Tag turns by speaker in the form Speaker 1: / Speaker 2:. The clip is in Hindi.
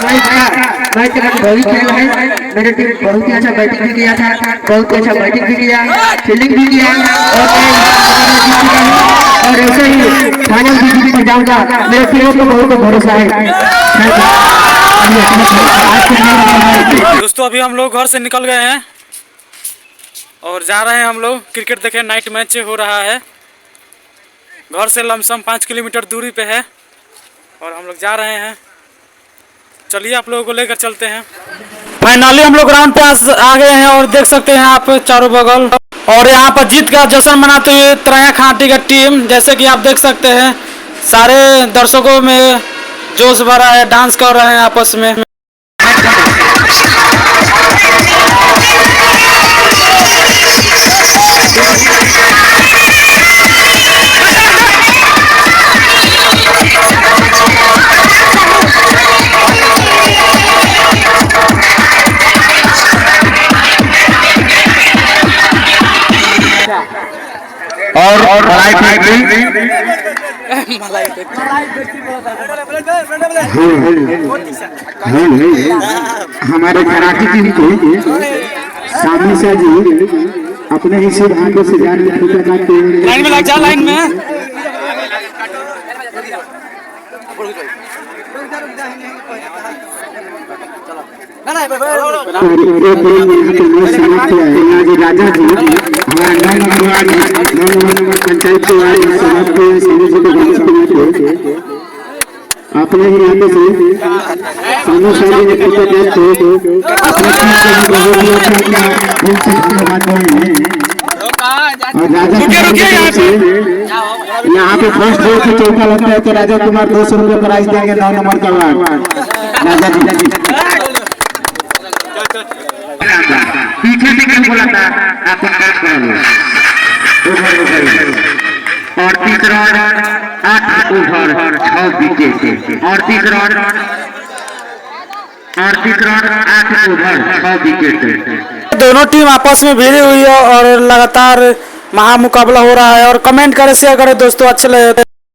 Speaker 1: मैच का बहुत खेला है। मेरे टीम बहुत ही अच्छा बैटिंग भी किया था, बहुत अच्छा बैटिंग भी किया, फील्डिंग भी किया और ऐसे ही फाइनल भी जीत जाऊंगा। मेरे टीम को बहुत भरोसा है।
Speaker 2: दोस्तों अभी हम लोग घर से निकल गए हैं और जा रहे हैं हम लोग क्रिकेट देखे। नाइट मैच हो रहा है, घर से लमसम 5 किलोमीटर दूरी पे है और हम लोग जा रहे हैं। चलिए आप लोगों को लेकर चलते हैं। फाइनली हम लोग ग्राउंड पे आ गए हैं और देख सकते हैं आप चारों बगल, और यहाँ पर जीत का जश्न मनाते हुए तरैया खांटी का टीम, जैसे कि आप देख सकते हैं सारे दर्शकों में जोश भरा है, डांस कर रहे हैं आपस में।
Speaker 1: और हमारे कराची टीम को सामने से जी अपने ही सिद्धांतों से जान
Speaker 2: लाइन में लग जा, लाइन में।
Speaker 1: राजा जी हमारा 9 नंबर पंचायत अपने ही नाते से सामू साली ने यहाँ पे फर्स्ट बॉल से चौका लगता है तो राजा कुमार 200 रुपये प्राइज देंगे 9 नंबर का वार्ड राजा जी। पीछे से क्या बोला था आप और तीसरा 8 ओवर 6 विकेट और तीसरा 8 ओवर 6 विकेट।
Speaker 2: दोनों टीम आपस में भिड़ी हुई है और लगातार महामुकाबला हो रहा है। और कमेंट करें, शेयर करें दोस्तों, अच्छे लगे।